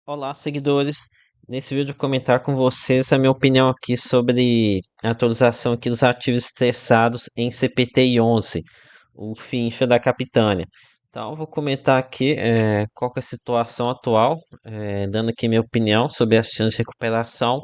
Olá, seguidores. Nesse vídeo eu vou comentar com vocês a minha opinião aqui sobre a atualização aqui dos ativos estressados em CPTI 11, o FINFA da Capitânia. Então, eu vou comentar aqui qual que é a situação atual, dando aqui minha opinião sobre as chances de recuperação,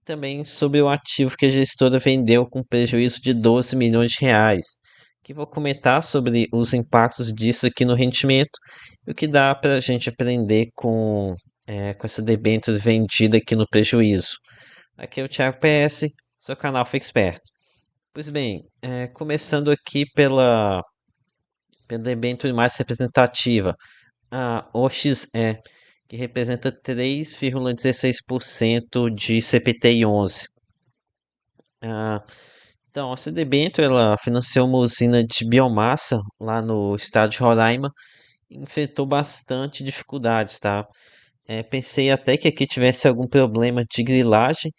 também sobre o ativo que a gestora vendeu com prejuízo de 12 milhões de reais. Que vou comentar sobre os impactos disso aqui no rendimento e o que dá para a gente aprender com essa debênture vendida aqui no prejuízo. Aqui é o Thiago PS, seu canal Fica Esperto. Pois bem, começando aqui pela debênture mais representativa, a OXE, que representa 3,16% de CPTI 11. Ah, então, a CDBento ela financiou uma usina de biomassa lá no estado de Roraima e enfrentou bastante dificuldades, tá? Pensei até que aqui tivesse algum problema de grilagem,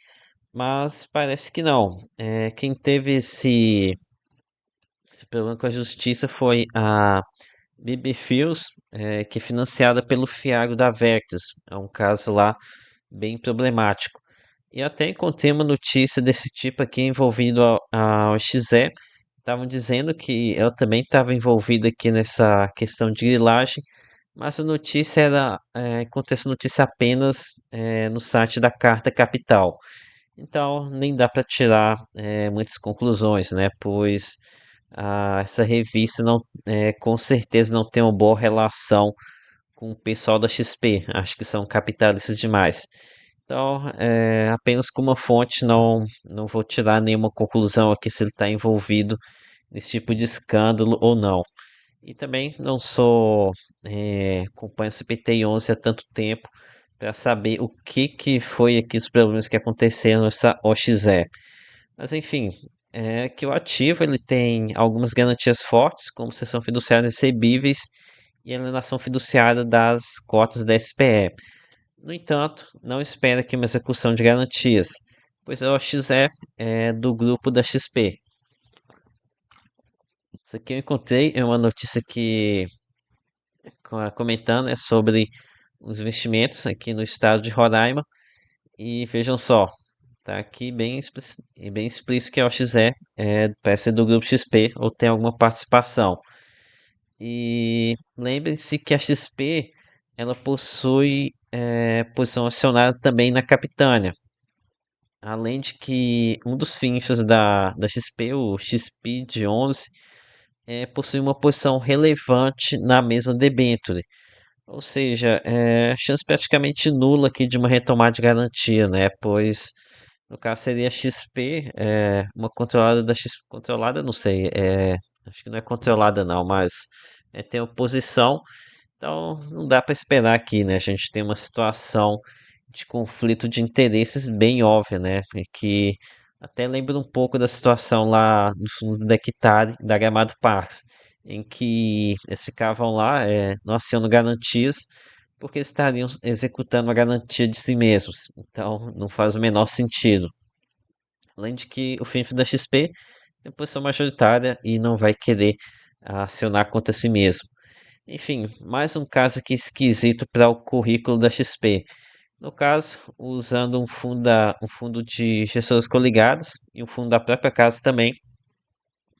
mas parece que não. Quem teve esse problema com a justiça foi a BB Fuels, que é financiada pelo Fiagro da Vertes. É um caso lá bem problemático. E até encontrei uma notícia desse tipo aqui envolvido ao XE. Estavam dizendo que ela também estava envolvida aqui nessa questão de grilagem, mas a notícia era, encontrei essa notícia apenas no site da Carta Capital. Então nem dá para tirar muitas conclusões, né? Pois essa revista não, com certeza não tem uma boa relação com o pessoal da XP. Acho que são capitalistas demais. Então, apenas com uma fonte, não vou tirar nenhuma conclusão aqui se ele está envolvido nesse tipo de escândalo ou não. E também não sou, acompanho o CPTI 11 há tanto tempo para saber o que foi aqui os problemas que aconteceram nessa OXE. Mas enfim, que o ativo ele tem algumas garantias fortes, como cessão fiduciária recebíveis e alienação fiduciária das cotas da SPE. No entanto, não espera aqui uma execução de garantias, pois a OXE é do grupo da XP. Isso aqui eu encontrei é uma notícia que comentando sobre os investimentos aqui no estado de Roraima e vejam só, tá aqui bem explícito que a OXE parece ser do grupo XP ou tem alguma participação. E lembrem-se que a XP ela possui posição acionária também na Capitânia. Além de que um dos finishes da XP, o XP de 11, possui uma posição relevante na mesma debênture. Ou seja, chance praticamente nula aqui de uma retomada de garantia, né? Pois no caso seria a XP, uma controlada da XP, controlada, não sei, acho que não é controlada não, mas tem oposição, então não dá para esperar aqui, né? A gente tem uma situação de conflito de interesses bem óbvia, né? E que até lembra um pouco da situação lá dos fundos da Hectare, da Gramado Parks, em que eles ficavam lá, não assinando garantias, porque eles estariam executando a garantia de si mesmos. Então não faz o menor sentido. Além de que o FINF da XP tem posição majoritária e não vai querer acionar contra si mesmo. Enfim, mais um caso aqui esquisito para o currículo da XP. No caso, usando um fundo de gestoras coligadas e um fundo da própria casa também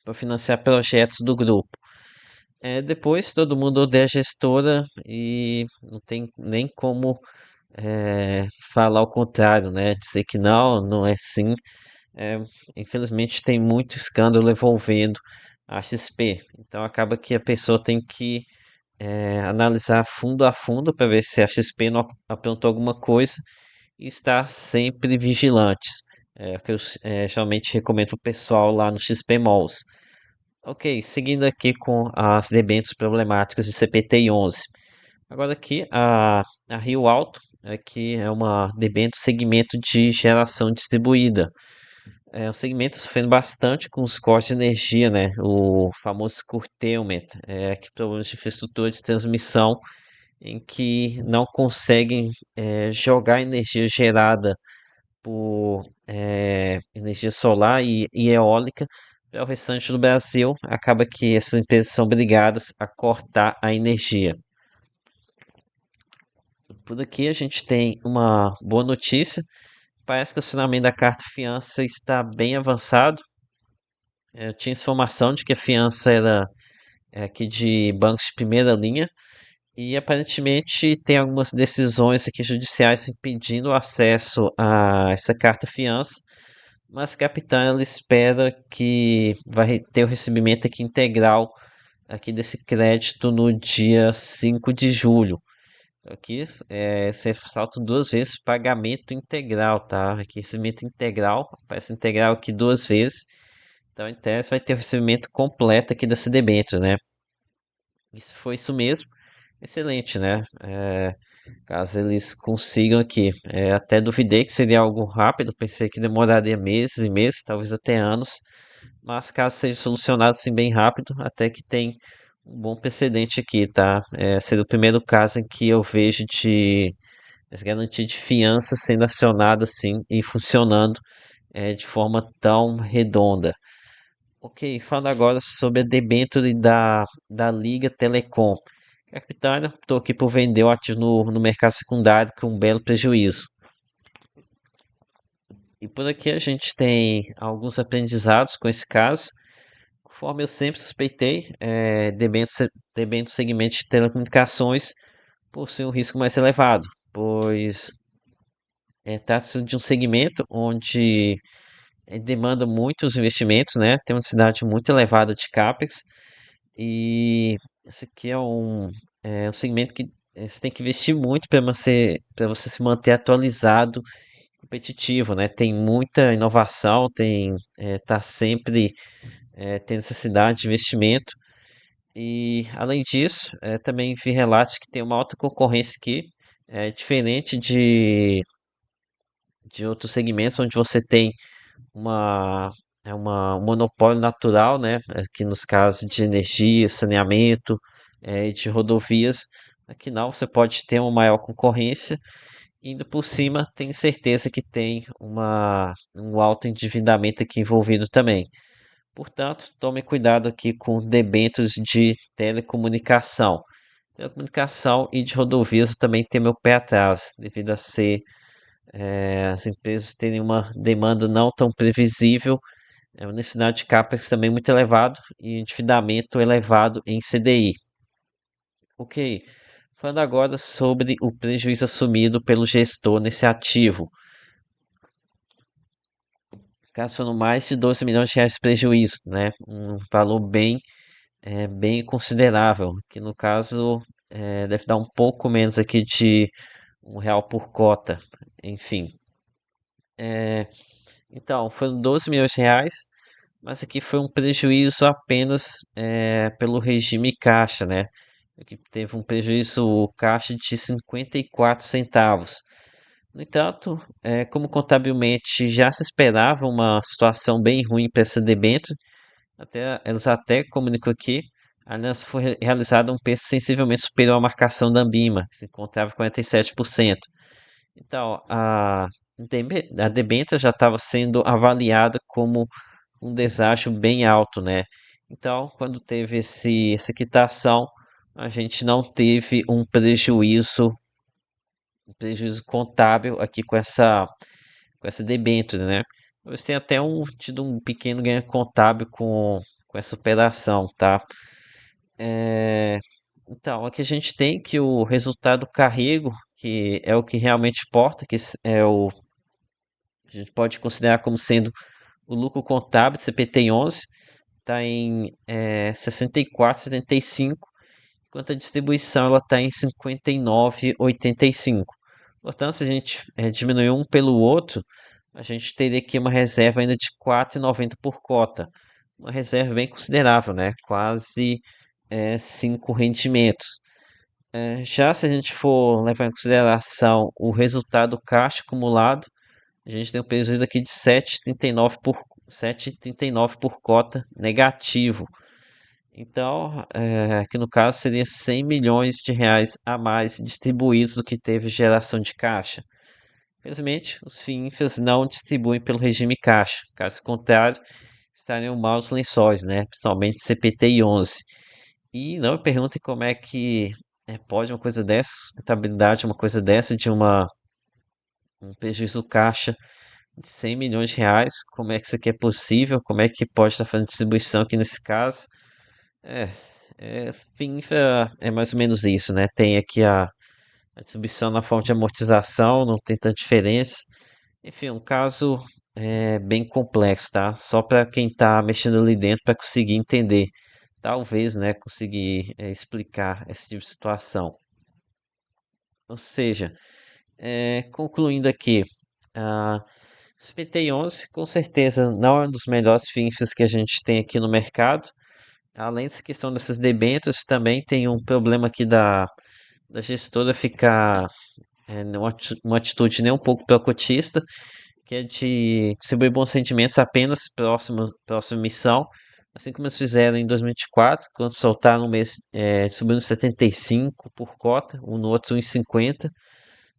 para financiar projetos do grupo. Depois, todo mundo odeia a gestora e não tem nem como falar o contrário, né? Dizer que não é assim. É, Infelizmente, tem muito escândalo envolvendo a XP. Então, acaba que a pessoa tem que analisar fundo a fundo para ver se a XP não aprontou alguma coisa e estar sempre vigilantes. É o que eu geralmente recomendo para o pessoal lá no XP Malls. Ok, seguindo aqui com as debêntures problemáticas de CPTI 11. Agora aqui a Rio Alto, que é uma debênture segmento de geração distribuída. O segmento está sofrendo bastante com os cortes de energia, né? O famoso curtailment, que problemas de infraestrutura de transmissão em que não conseguem jogar energia gerada por energia solar e eólica para o restante do Brasil. Acaba que essas empresas são obrigadas a cortar a energia. Por aqui a gente tem uma boa notícia. Parece que o acionamento da carta fiança está bem avançado. Eu tinha informação de que a fiança era aqui de bancos de primeira linha e aparentemente tem algumas decisões aqui judiciais impedindo o acesso a essa carta fiança, mas a Capitã ela espera que vai ter o recebimento aqui integral aqui desse crédito no dia 5 de julho. Aqui você salta duas vezes pagamento integral, tá? Aqui recebimento integral, aparece integral aqui duas vezes. Então, em tese, vai ter o recebimento completo aqui desse debênture, né? Isso foi isso mesmo. Excelente, né? Caso eles consigam aqui. Até duvidei que seria algo rápido, pensei que demoraria meses e meses, talvez até anos. Mas caso seja solucionado assim bem rápido, até que tem um bom precedente aqui, tá? Seria o primeiro caso em que eu vejo de essa garantia de fiança sendo acionada assim e funcionando de forma tão redonda. Ok, falando agora sobre a debênture da Liga Telecom. A Capitânia optou aqui por vender o ativo no mercado secundário com um belo prejuízo. E por aqui a gente tem alguns aprendizados com esse caso. Conforme eu sempre suspeitei, debênture segmento de telecomunicações possui um risco mais elevado, pois trata-se de um segmento onde demanda muitos investimentos, né? Tem uma necessidade muito elevada de CAPEX e esse aqui é um segmento que você tem que investir muito para você se manter atualizado, competitivo, né? Tem muita inovação, tá sempre tem necessidade de investimento e além disso, também vi relatos que tem uma alta concorrência aqui, diferente de outros segmentos onde você tem uma, um monopólio natural, né? Aqui nos casos de energia, saneamento, e de rodovias. Aqui não, você pode ter uma maior concorrência. E ainda por cima, tem certeza que tem um alto endividamento aqui envolvido também. Portanto, tome cuidado aqui com debêntures de telecomunicação. Telecomunicação e de rodovias eu também tem meu pé atrás, devido a ser as empresas terem uma demanda não tão previsível, uma necessidade de CAPEX também muito elevado e endividamento elevado em CDI. Ok, falando agora sobre o prejuízo assumido pelo gestor nesse ativo. Caso foram mais de 12 milhões de reais de prejuízo, né? Um valor bem considerável, que no caso deve dar um pouco menos aqui de R$ 1 por cota, enfim. É, então, foram 12 milhões de reais, mas aqui foi um prejuízo apenas pelo regime caixa, né? Aqui teve um prejuízo caixa de 54 centavos. No entanto, como contabilmente já se esperava uma situação bem ruim para essa debênture, eles até comunicam aqui, a aliança foi realizada a um preço sensivelmente superior à marcação da Ambima, que se encontrava em 47%. Então, a debênture já estava sendo avaliada como um deságio bem alto, né? Então, quando teve essa quitação, a gente não teve um prejuízo contábil aqui com essa debênture, né? Você tem até tido um pequeno ganho contábil com essa operação, tá? É, então, aqui a gente tem que o resultado carrego, que é o que realmente importa, a gente pode considerar como sendo o lucro contábil de CPT-11, está em 64,75, enquanto a distribuição ela está em 59,85. Portanto, se a gente diminuir um pelo outro, a gente teria aqui uma reserva ainda de 4,90 por cota. Uma reserva bem considerável, né? Quase 5 rendimentos. Já se a gente for levar em consideração o resultado caixa acumulado, a gente tem um prejuízo aqui de 7,39 por cota negativo. Então, aqui no caso seria 100 milhões de reais a mais distribuídos do que teve geração de caixa. Infelizmente, os FIINFAs não distribuem pelo regime caixa. Caso contrário, estariam mal os lençóis, né? Principalmente CPT e 11. E não me perguntem como é que pode uma coisa dessa, sustentabilidade, uma coisa dessa de um prejuízo caixa de 100 milhões de reais, como é que isso aqui é possível, como é que pode estar fazendo distribuição aqui nesse caso? É, FINFRA é mais ou menos isso, né? Tem aqui a distribuição na forma de amortização, não tem tanta diferença. Enfim, um caso bem complexo, tá? Só para quem está mexendo ali dentro para conseguir entender, talvez, né, conseguir explicar esse tipo de situação. Ou seja, concluindo aqui, a CPTI-11 com certeza não é um dos melhores FINFs que a gente tem aqui no mercado. Além dessa questão dessas debêntures, também tem um problema aqui da gestora ficar uma atitude nem um pouco pró-cotista, que é de distribuir bons rendimentos apenas próxima missão, assim como eles fizeram em 2024, quando soltaram um mês subindo 75 por cota, um no outro 1,50.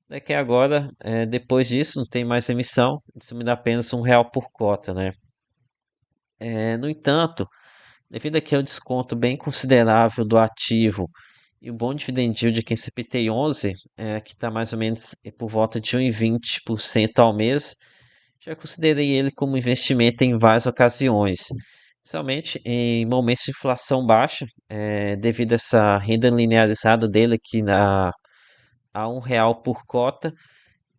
Daqui agora, depois disso, não tem mais emissão, distribuindo apenas R$ 1 por cota, né? No entanto, devido aqui ao desconto bem considerável do ativo e o bom dividend yield aqui em CPT11, que está mais ou menos por volta de 1,20% ao mês, já considerei ele como investimento em várias ocasiões, principalmente em momentos de inflação baixa, devido a essa renda linearizada dele aqui a R$ 1 por cota,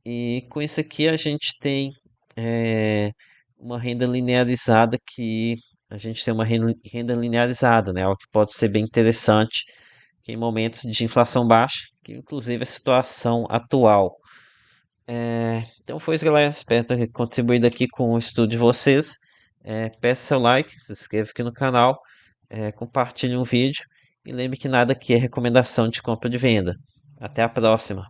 e com isso aqui a gente tem eh, uma renda linearizada que a gente tem uma renda linearizada, né? Algo que pode ser bem interessante que em momentos de inflação baixa, que inclusive é a situação atual. Então foi isso, galera. Espero ter contribuído aqui com o estudo de vocês. Peça seu like, se inscreva aqui no canal, compartilhe um vídeo e lembre que nada aqui é recomendação de compra ou de venda. Até a próxima!